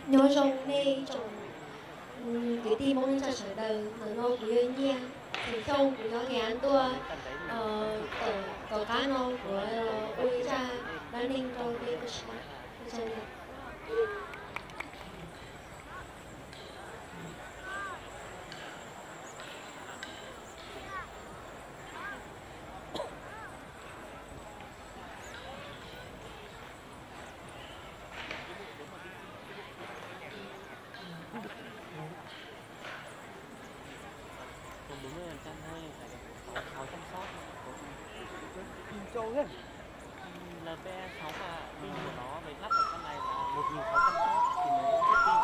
nhớ trong nê trong cái tim bông lên trở đời giờ nó của yêu nha thì không của nó cái án tua tờ cá nó của ôi cha đã ninh trong cái trong còn 40% thôi phải 600 shot Châu hết. LPE 6 và pin của nó với lắp ở trong này là 1600 shot thì mới hết pin.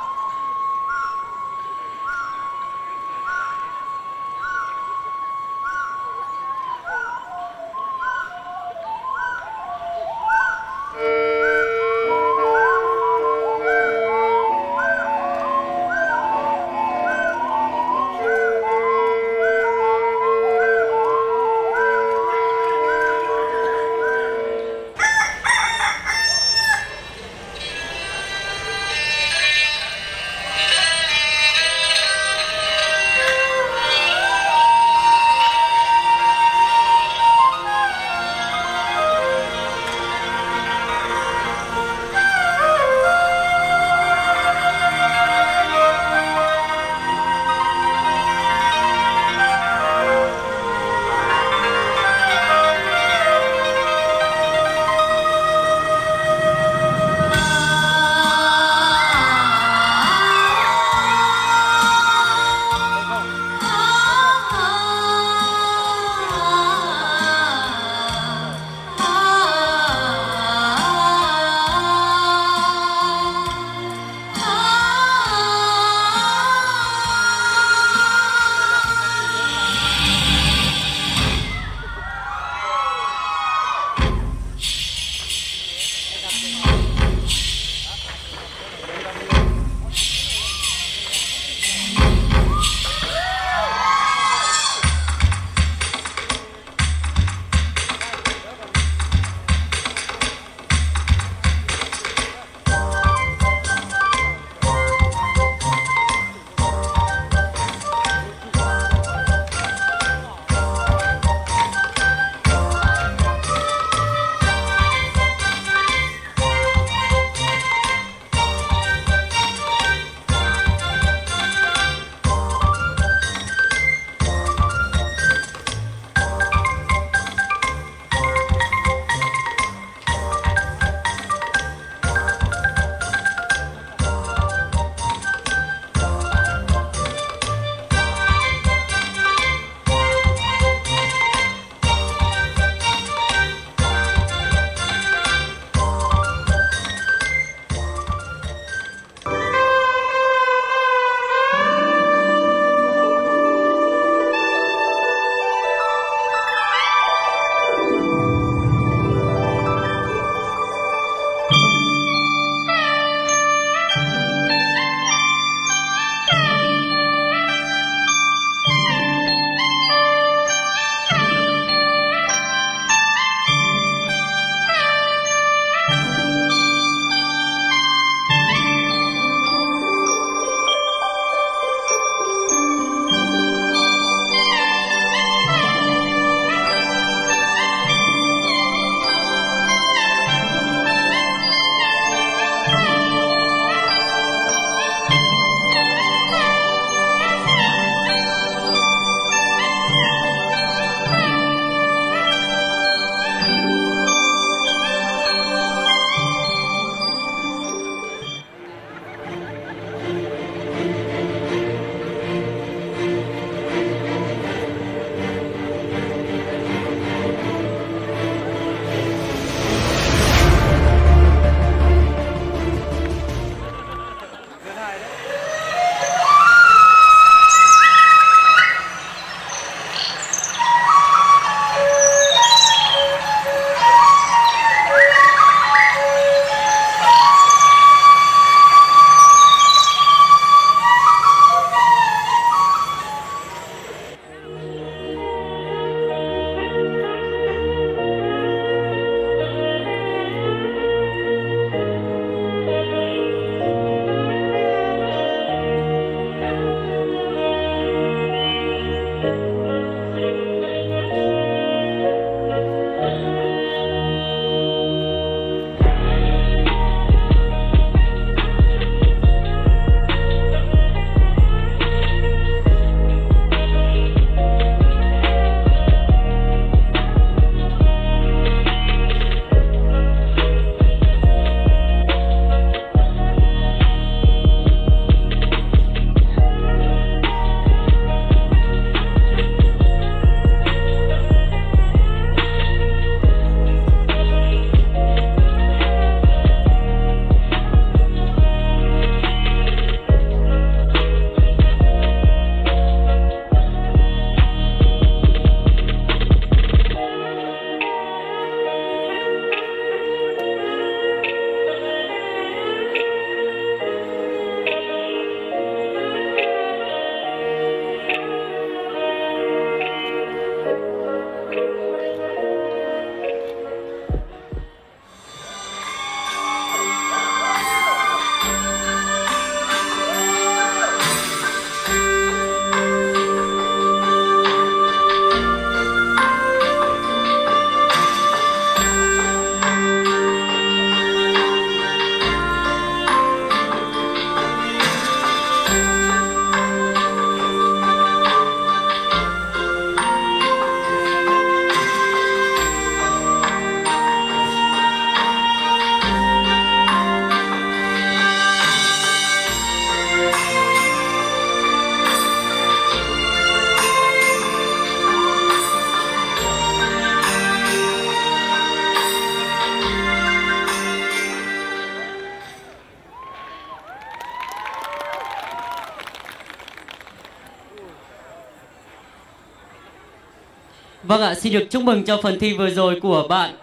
Vâng ạ, xin được chúc mừng cho phần thi vừa rồi của bạn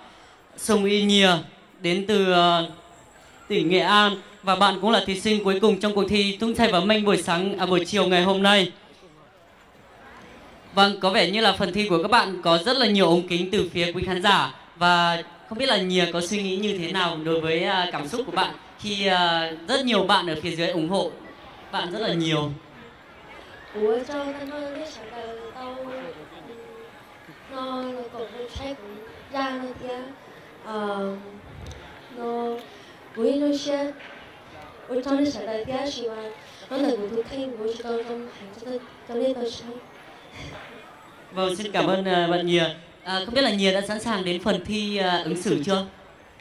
Sùng Y Nhìa đến từ tỉnh Nghệ An, và bạn cũng là thí sinh cuối cùng trong cuộc thi tung say và manh buổi chiều ngày hôm nay. Vâng, có vẻ như là phần thi của các bạn có rất là nhiều ống kính từ phía quý khán giả, và không biết là Nhìa có suy nghĩ như thế nào đối với cảm xúc của bạn khi rất nhiều bạn ở phía dưới ủng hộ bạn rất là nhiều. Ủa cho thanh hơn cái sản phẩm tao nó là còn một sách ra nó kia nó 우리 노시아 우리 저는 잘할 때 하지만 너는 모두 타임 무엇이 더 좀 hành cho nên tôi sai. Vâng, xin cảm ơn bạn Nhìa. Không biết là Nhìa đã sẵn sàng đến phần thi ứng xử chưa?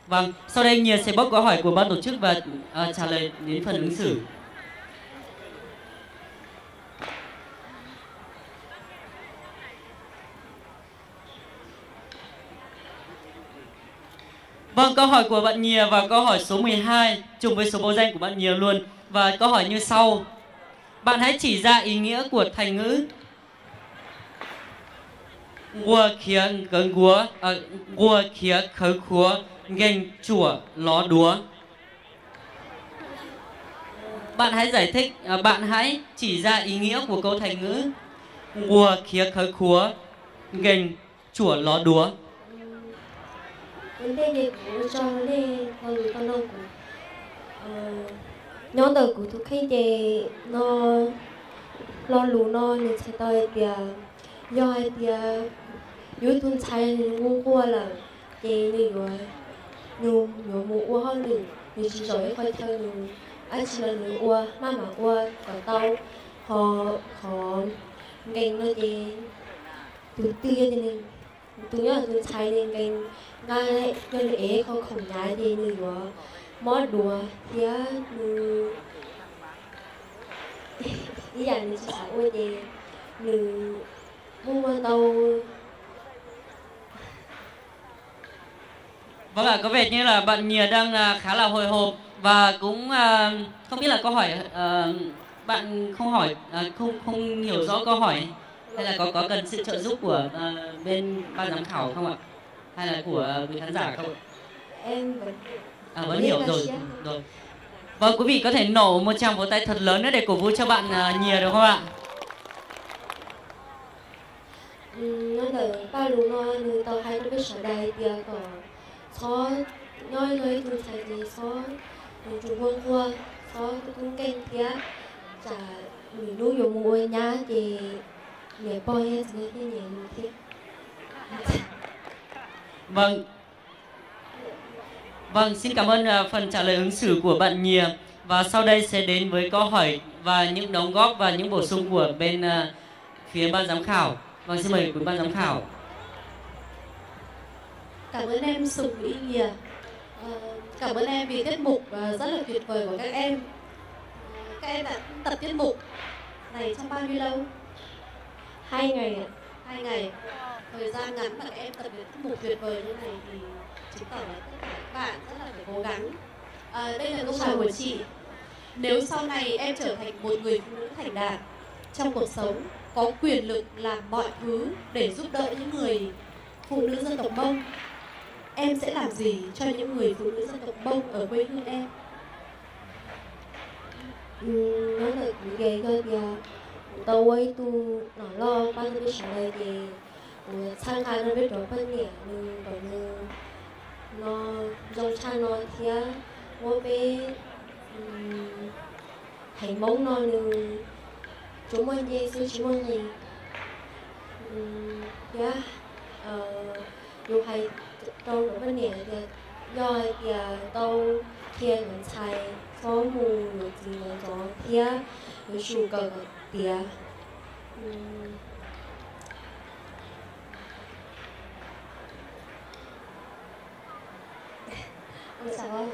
Vâng, sau đây Nhìa sẽ bóc câu hỏi của ban tổ chức và trả lời đến phần ứng xử. Vâng, câu hỏi của bạn Nhìa và câu hỏi số 12 trùng với số báo danh của bạn Nhìa luôn. Và câu hỏi như sau. Bạn hãy chỉ ra ý nghĩa của thành ngữ Gua khía cấn gúa, gua khía khớ khúa, gành chủa ló đúa. Bạn hãy giải thích, bạn hãy chỉ ra ý nghĩa của câu thành ngữ Gua khía khớ khúa, gành chủa ló đúa. vấn đề này của cho nên con đâu của nhóm đầu của tụi khi thì nó lo lù nó nên sẽ tới thì do ai thì yếu tố sai ngu qua là thì này rồi ngu nhiều mù qua hơn nữa nhiều chỉ giỏi khoai theo nhiều ai chỉ là nhiều qua mà qua còn tao họ ngành nó thì tụi tia thì nên tụi nhớ là tụi sai nên ngành ngay nên để không khổng nhái thì nữa rồi mót đùa thì ý là mình sẽ quay thì mình mua đâu. Vâng ạ, có vẻ như là bạn Nhìa đang khá là hồi hộp và cũng không biết là câu hỏi bạn không hỏi không hiểu rõ câu hỏi hay là có cần sự trợ giúp của bên ban giám khảo không ạ? Hay là của quý khán giả không ạ? Em vẫn hiểu rồi. Vâng, quý vị có thể nổ một tràng vỗ tay thật lớn nữa để cổ vũ cho bạn Nhìa được không ạ? nó là ba lù nó như tao hay nó biết sở đây thì có xó nói từ thầy thì xó chủ quân qua xó tôi cũng kênh kia chả mình nuôi dùng mua nhá thì để bôi hết rồi thì nhẹ thế. Vâng, xin cảm ơn phần trả lời ứng xử của bạn Nhìa. Và sau đây sẽ đến với câu hỏi và những đóng góp và những bổ sung của bên phía ban giám khảo. Vâng, xin mời quý ban giám khảo. Cảm ơn em Sùng Y Nhìa. Cảm ơn em vì tiết mục rất là tuyệt vời của các em. Các em đã tập tiết mục này trong bao nhiêu lâu? 2 ngày ạ. 2 ngày. Thời gian ngắn mà các em tập tiết mục tuyệt vời như này thì chứng tỏ là tất cả các bạn rất là phải cố gắng. Đây là câu hỏi của chị. Nếu sau này em trở thành một người phụ nữ thành đạt trong cuộc sống, có quyền lực làm mọi thứ để giúp đỡ những người phụ nữ dân tộc Mông, em sẽ làm gì cho những người phụ nữ dân tộc Mông ở quê hương em? Nói là cũng ghê thôi thì tao ấy tu nó lo ba tôi biết trả lời thì sang khai nó biết rõ phân nhẹ nhưng còn như nó dòng cha nó thì mua về hành mong nó nhưng chúng mình gì sư chúng mình gì dù hay trong cái vấn đề thì do thì tao thiên mình xài số mù rồi gì mà có thì rồi chủ cờ thì sao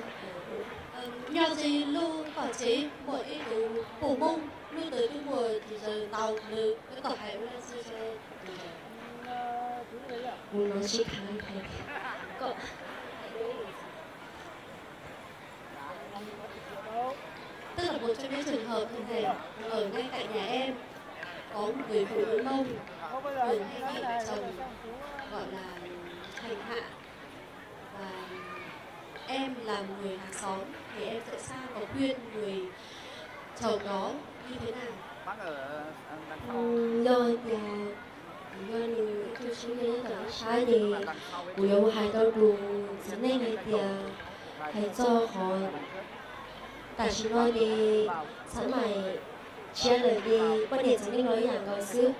nhờ gì lưu quả chế mỗi từ bổ mông lưu tới cái mùa thì giờ tàu lưu cái cỏ hải lên xe xe nó chỉ khá hay có tức là một trong những trường hợp như này ở ngay cạnh nhà em có một người phụ nữ Mông thường hay bị mẹ chồng gọi là hành hạ. Và em là người hàng xóm thì em sẽ sao có khuyên người chồng đó như thế nào? do你就是那个啥的，不用还到住之内的还做好，但是我的上来接了的关键是那个样个是，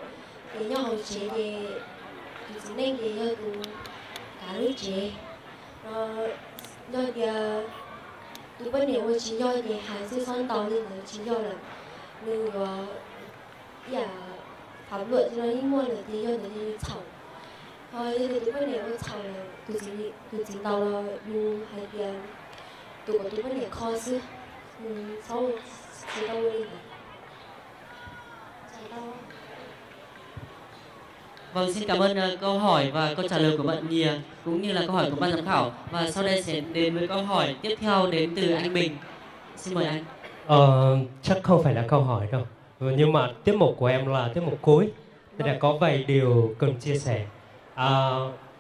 你要好些的，就是那个要读大理节，要的。读本年我只要的还是算到的只要了，那个呀。pháp luật cho nó đi mua là thì do nó đi chồng thôi thì tụi bên này nó chồng là tụi chị tàu là dùng hay tiền tụi bên này kho xưa sau chị tàu đi Vâng, xin cảm ơn câu hỏi và câu trả lời của bạn Nhìa cũng như là câu hỏi của ban giám khảo. Và sau đây sẽ đến với câu hỏi tiếp theo đến từ anh Bình. Xin mời anh. Chắc không phải là câu hỏi đâu. Nhưng mà tiết mục của em là tiết mục cuối, nên là có vài điều cần chia sẻ.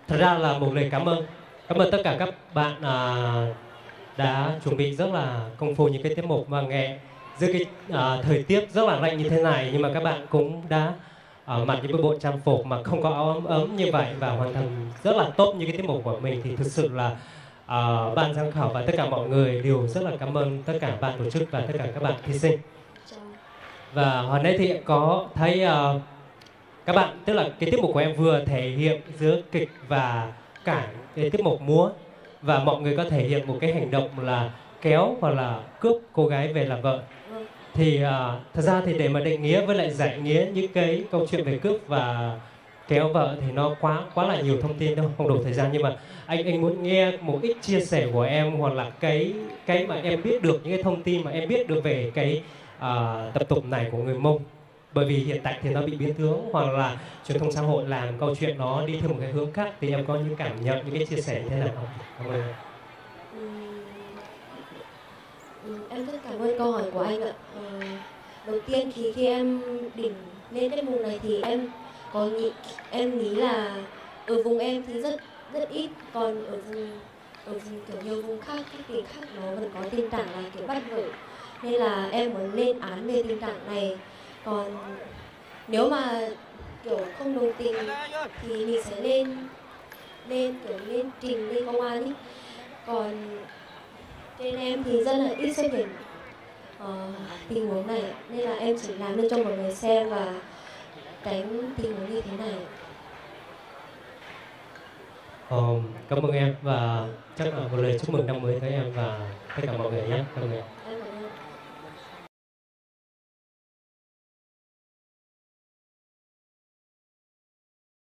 Thật ra là một lời cảm ơn tất cả các bạn đã chuẩn bị rất là công phu những cái tiết mục và nghệ giữa cái thời tiết rất là lạnh như thế này, nhưng mà các bạn cũng đã mặc những bộ trang phục mà không có áo ấm như vậy và hoàn thành rất là tốt như cái tiết mục của mình. Thì thực sự là ban giám khảo và tất cả mọi người đều rất là cảm ơn tất cả ban tổ chức và tất cả các bạn thí sinh. Và hồi nãy thì có thấy các bạn, tức là cái tiết mục của em vừa thể hiện giữa kịch và cả cái tiết mục múa, và mọi người có thể hiện một cái hành động là kéo hoặc là cướp cô gái về làm vợ. Thì thật ra thì để mà định nghĩa với lại giải nghĩa những cái câu chuyện về cướp và kéo vợ thì nó quá là nhiều thông tin đâu, không đủ thời gian. Nhưng mà anh muốn nghe một ít chia sẻ của em, hoặc là cái mà em biết được, những cái thông tin mà em biết được về cái tập tục này của người Mông. Bởi vì hiện tại thì nó bị biến tướng, hoặc là truyền thông xã hội làm câu chuyện nó đi theo một cái hướng khác. Thì em có những cảm nhận, những cái chia sẻ như thế nào không? Cảm ơn. Em rất cảm ơn câu hỏi của anh ạ. Đầu tiên thì khi em định lên cái vùng này thì em nghĩ là ở vùng em thì rất ít, còn ở vùng kiểu nhiều vùng khác, các tỉnh khác nó vẫn có tình trạng là kiểu bắt vợ, nên là em muốn lên án về tình trạng này. Còn nếu mà kiểu không đồng tình thì mình sẽ lên trình lên công an ý. Còn trên em thì rất là ít xuất hiện tình huống này, nên là em chỉ làm lên cho mọi người xem và tránh tình huống như thế này. Cảm ơn em, và chắc là một lời chúc mừng năm mới tới em và tất cả mọi người nhé. Cảm ơn em.